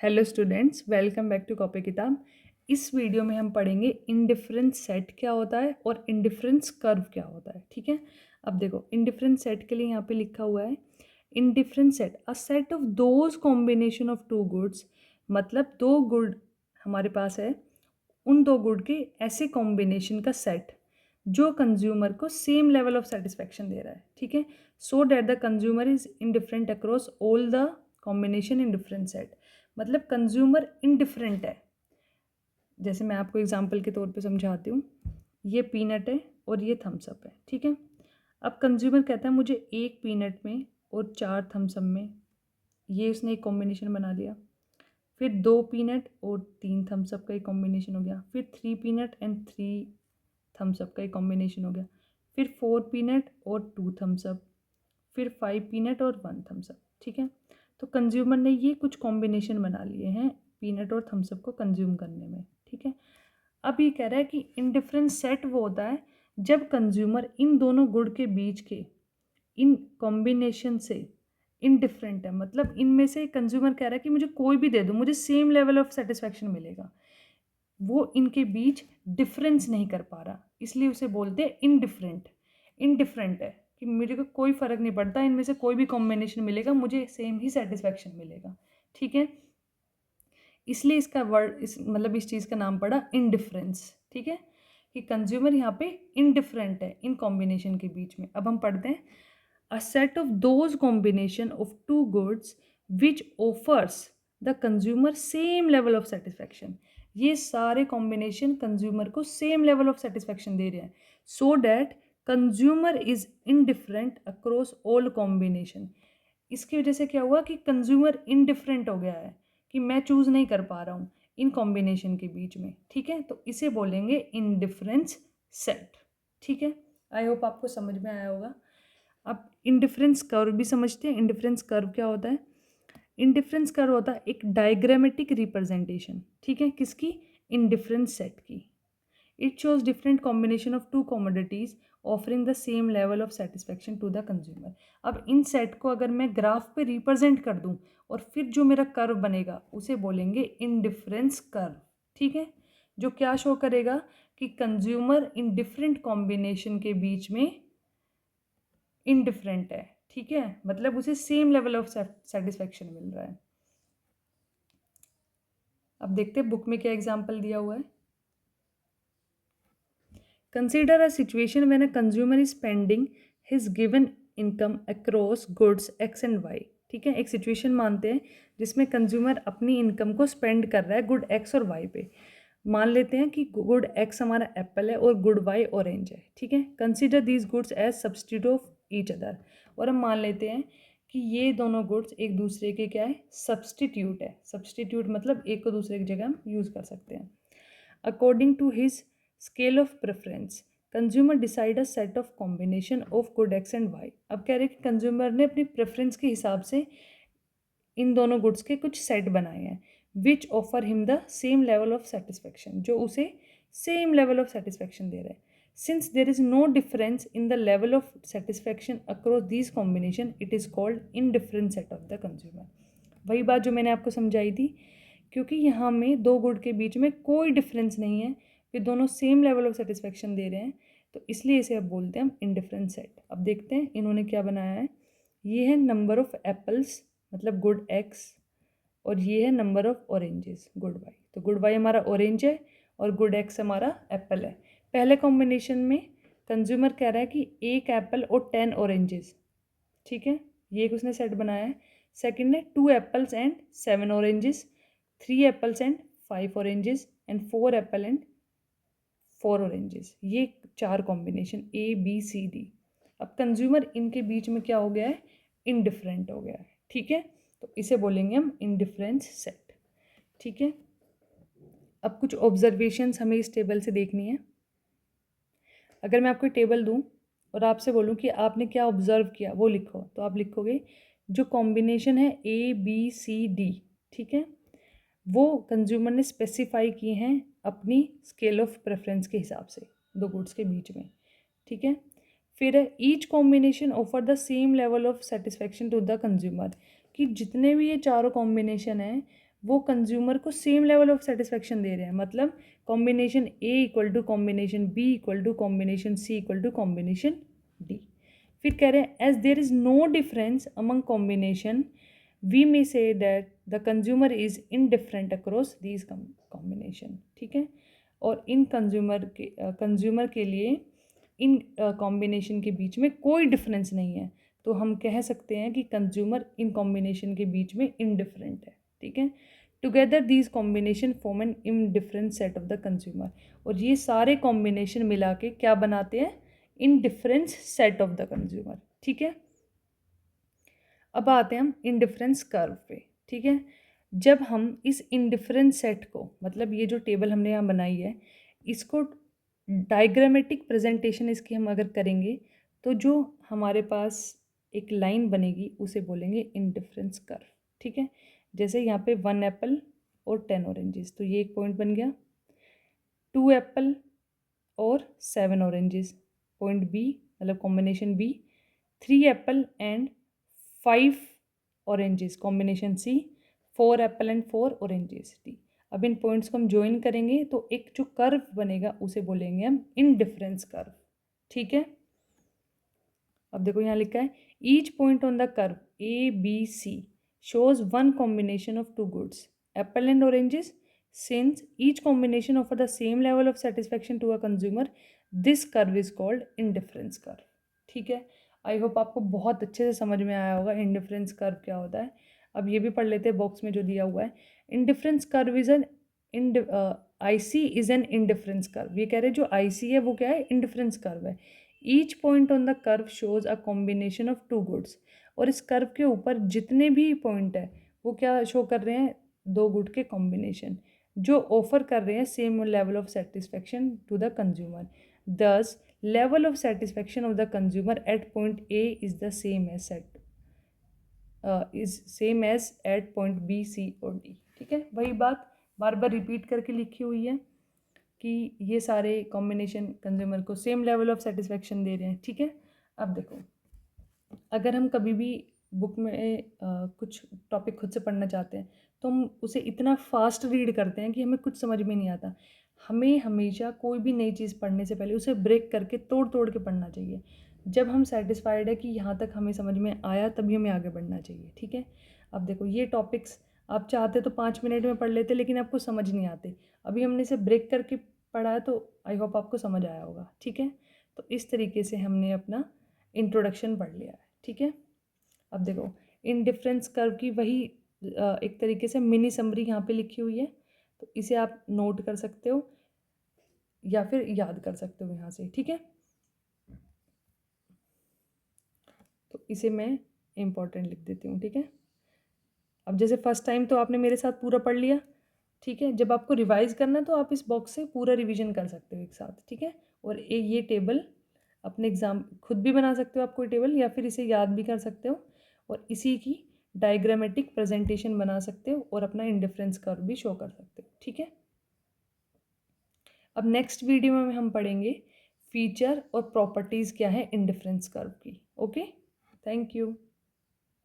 Hello students, welcome back to copy किताब। इस video में हम पढ़ेंगे इंडिफरेंस सेट क्या होता है और इंडिफरेंस कर्व क्या होता है। ठीक है, अब देखो इंडिफरेंस सेट के लिए यहाँ पे लिखा हुआ है indifference set a set of those combination of two goods. मतलब दो गुड हमारे पास है, उन दो गुड के ऐसे कॉम्बिनेशन का सेट जो कंज्यूमर को सेम लेवल ऑफ सेटिस्फेक्शन दे रहा है। ठीक है, so that the consumer is indifferent across all the combination in different set. मतलब कंज्यूमर इनडिफरेंट है। जैसे मैं आपको एग्जांपल के तौर पे समझाती हूँ, ये पीनट है और ये थम्स अप है। ठीक है, अब कंज्यूमर कहता है मुझे एक पीनट में और चार थम्स अप में, ये उसने एक कॉम्बिनेशन बना लिया। फिर दो पीनट और तीन थम्स अप का एक कॉम्बिनेशन हो गया। फिर three peanut and three Thums Up का एक कॉम्बिनेशन हो गया। फिर फोर पीनट और टू थम्स अप। फिर फाइव पीनट और वन थम्स अप। ठीक है, तो कंज्यूमर ने ये कुछ कॉम्बिनेशन बना लिए हैं पीनट और थम्स अप को कंज्यूम करने में। ठीक है, अब ये कह रहा है कि इनडिफरेंस सेट वो होता है जब कंज्यूमर इन दोनों गुड़ के बीच के इन कॉम्बिनेशन से इनडिफरेंट है। मतलब इनमें से कंज्यूमर कह रहा है कि मुझे कोई भी दे दो, मुझे सेम लेवल ऑफ सेटिस्फैक्शन मिलेगा। वो इनके बीच डिफरेंस नहीं कर पा रहा, इसलिए उसे बोलते हैं इनडिफरेंट। इनडिफरेंट है कि मेरे को कोई फ़र्क नहीं पड़ता, इनमें से कोई भी कॉम्बिनेशन मिलेगा, मुझे सेम ही सेटिस्फैक्शन मिलेगा। ठीक है, इसलिए इसका वर्ड इस चीज़ का नाम पड़ा इनडिफरेंस। ठीक है, कि कंज्यूमर यहाँ पे इनडिफरेंट है इन कॉम्बिनेशन के बीच में। अब हम पढ़ते हैं a set of those combination of two goods which offers the consumer same level of satisfaction. ये सारे कॉम्बिनेशन कंज्यूमर को सेम लेवल ऑफ सेटिस्फैक्शन दे रहे हैं, so that consumer is indifferent across all combination. इसकी वजह से क्या हुआ कि कंज्यूमर इनडिफरेंट हो गया है, कि मैं चूज़ नहीं कर पा रहा हूँ इन कॉम्बिनेशन के बीच में। ठीक है, तो इसे बोलेंगे इनडिफरेंस सेट। ठीक है, आई होप आपको समझ में आया होगा। अब इंडिफरेंस कर्व भी समझते हैं। इंडिफरेंस कर्व क्या होता है? इंडिफरेंस कर्व होता है एक डायग्रामेटिक रिप्रेजेंटेशन। ठीक है, किसकी? इंडिफरेंस सेट की। It shows different combination of two commodities offering the same level of satisfaction to the consumer. अब इन सेट को अगर मैं ग्राफ पे रिप्रेजेंट कर दूं और फिर जो मेरा कर्व बनेगा उसे बोलेंगे इंडिफरेंस कर्व। ठीक है, जो क्या शो करेगा कि कंज्यूमर इन डिफरेंट कॉम्बिनेशन के बीच में इनडिफरेंट है। ठीक है, मतलब उसे सेम लेवल ऑफ सेटिस्फैक्शन मिल रहा है। अब देखते हैं बुक में क्या एग्जाम्पल दिया हुआ है। Consider a situation when a consumer is spending his given income across goods X and Y. ठीक है, एक सिचुएशन मानते हैं जिसमें कंज्यूमर अपनी इनकम को स्पेंड कर रहा है गुड एक्स और वाई पे। मान लेते हैं कि गुड एक्स हमारा एप्पल है और गुड वाई ऑरेंज है। ठीक है, consider these goods as substitute of each other. और हम मान लेते हैं कि ये दोनों गुड्स एक दूसरे के क्या है? सब्स्टिट्यूट है। सब्स्टिट्यूट मतलब एक को दूसरे की जगह हम यूज़ कर सकते हैं। According to his scale of preference consumer decide a set of combination of good X and Y. अब कह रहे हैं कि कंज्यूमर ने अपनी प्रेफरेंस के हिसाब से इन दोनों गुड्स के कुछ सेट बनाए हैं which offer him the same level of satisfaction, जो उसे सेम लेवल ऑफ सेटिस्फैक्शन दे रहे हैं। Since there is no difference in the level of satisfaction across this combination it is called indifferent set of the consumer. वही बात जो मैंने आपको समझाई थी, क्योंकि यहाँ में दो गुड के बीच में कोई डिफरेंस नहीं है, वे दोनों सेम लेवल ऑफ सेटिस्फैक्शन दे रहे हैं, तो इसलिए इसे अब बोलते हैं हम इनडिफरेंट सेट। अब देखते हैं इन्होंने क्या बनाया है। ये है नंबर ऑफ एप्पल्स मतलब गुड एक्स, और ये है number of oranges good Y. तो गुड वाई हमारा ऑरेंज है और गुड एक्स हमारा एप्पल है। पहले कॉम्बिनेशन में कंज्यूमर कह रहा है कि एक एप्पल और 10 ऑरेंजेस। ठीक है, ये एक उसने सेट बनाया है। सेकंड है 2 apples and 7 oranges, 3 apples and 5 oranges and 4 apple and 4 oranges. ये चार combination A B C D. अब कंज्यूमर इनके बीच में क्या हो गया है? इनडिफरेंट हो गया है। ठीक है, तो इसे बोलेंगे हम इनडिफरेंस सेट। ठीक है, अब कुछ ऑब्जर्वेशंस हमें इस टेबल से देखनी है। अगर मैं आपको टेबल दूं और आपसे बोलूं कि आपने क्या ऑब्जर्व किया वो लिखो, तो आप लिखोगे जो कॉम्बिनेशन है ए बी सी डी। ठीक है, वो कंज्यूमर ने स्पेसिफाई किए हैं अपनी स्केल ऑफ प्रेफरेंस के हिसाब से दो गुड्स के बीच में। ठीक है, फिर each combination offer the same level of satisfaction to the consumer, कि जितने भी ये चारों कॉम्बिनेशन हैं वो कंज्यूमर को सेम लेवल ऑफ सेटिस्फेक्शन दे रहे हैं, मतलब combination A equal to combination B equal to combination C equal to combination D. फिर कह रहे हैं as there is no difference among combination we may say that the consumer is indifferent across these combination. ठीक है, और इन consumer के लिए in combination के बीच में कोई डिफरेंस नहीं है, तो हम कह सकते हैं कि कंज्यूमर इन कॉम्बिनेशन के बीच में इनडिफरेंट है। ठीक है, together these combination form an indifferent set of the consumer, और ये सारे कॉम्बिनेशन मिला के क्या बनाते हैं, indifference set of the consumer. ठीक है, अब आते हैं हम इनडिफरेंस कर्व पे। ठीक है, जब हम इस इनडिफरेंस सेट को, मतलब ये जो टेबल हमने यहाँ बनाई है, इसको डायग्रामेटिक प्रेजेंटेशन इसकी हम अगर करेंगे तो जो हमारे पास एक लाइन बनेगी उसे बोलेंगे इनडिफरेंस कर्व। ठीक है, जैसे यहाँ पे 1 एप्पल और 10 ऑरेंजेस, तो ये एक पॉइंट बन गया। 2 एप्पल और 7 ऑरेंजेस, पॉइंट बी, मतलब combination B. 3 apple and 5 oranges, combination C. 4 apple and 4 oranges, D. अब इन पॉइंट्स को हम ज्वाइन करेंगे तो एक जो कर्व बनेगा उसे बोलेंगे हम इनडिफरेंस कर्व। ठीक है, अब देखो यहाँ लिखा है each point on the curve A B C shows one combination of two goods apple and oranges since each combination offer the same level of satisfaction to a consumer this curve is called indifference curve. ठीक है, I hope आपको बहुत अच्छे से समझ में आया होगा इनडिफरेंस कर्व क्या होता है। अब ये भी पढ़ लेते हैं बॉक्स में जो दिया हुआ है। Indifference curve is an IC is an indifference curve. ये कह रहे हैं जो IC है वो क्या है, इनडिफरेंस कर्व है। Each point on the curve shows a combination of two goods, और इस कर्व के ऊपर जितने भी पॉइंट है वो क्या शो कर रहे हैं, दो गुड के कॉम्बिनेशन जो ऑफर कर रहे हैं same level of satisfaction to the consumer. This level of satisfaction of the consumer at point A is the same as at point B C और डी। ठीक है, वही बात बार बार रिपीट करके लिखी हुई है कि ये सारे कॉम्बिनेशन कंज्यूमर को सेम लेवल ऑफ सेटिस्फेक्शन दे रहे हैं। ठीक है, अब देखो अगर हम कभी भी बुक में कुछ टॉपिक खुद से पढ़ना चाहते हैं तो हम उसे इतना फास्ट रीड करते हैं कि हमें कुछ समझ में नहीं आता। हमें हमेशा कोई भी नई चीज़ पढ़ने से पहले उसे ब्रेक करके तोड़ तोड़ के पढ़ना चाहिए। जब हम सेटिस्फाइड है कि यहाँ तक हमें समझ में आया तभी हमें आगे बढ़ना चाहिए। ठीक है, अब देखो ये टॉपिक्स आप चाहते तो 5 मिनट में पढ़ लेते, लेकिन आपको समझ नहीं आते। अभी हमने इसे ब्रेक करके पढ़ा है तो आई होप आपको समझ आया होगा। ठीक है, तो इस तरीके से हमने अपना इंट्रोडक्शन पढ़ लिया है। ठीक है, अब देखो इनडिफरेंस कर्व की वही एक तरीके से मिनी समरी यहाँ पे लिखी हुई है, तो इसे आप नोट कर सकते हो या फिर याद कर सकते हो यहाँ से। ठीक है, तो इसे मैं इम्पोर्टेंट लिख देती हूँ। ठीक है, अब जैसे फर्स्ट टाइम तो आपने मेरे साथ पूरा पढ़ लिया। ठीक है, जब आपको रिवाइज करना है तो आप इस बॉक्स से पूरा रिवीजन कर सकते हो एक साथ। ठीक है, और ये टेबल अपने एग्ज़ाम खुद भी बना सकते हो आप कोई टेबल, या फिर इसे याद भी कर सकते हो और इसी की डायग्रामेटिक प्रेजेंटेशन बना सकते हो और अपना इंडिफरेंस कर्व भी शो कर सकते हो। ठीक है, अब नेक्स्ट वीडियो में हम पढ़ेंगे फीचर और प्रॉपर्टीज़ क्या है इंडिफरेंस कर्व की। Okay, thank you.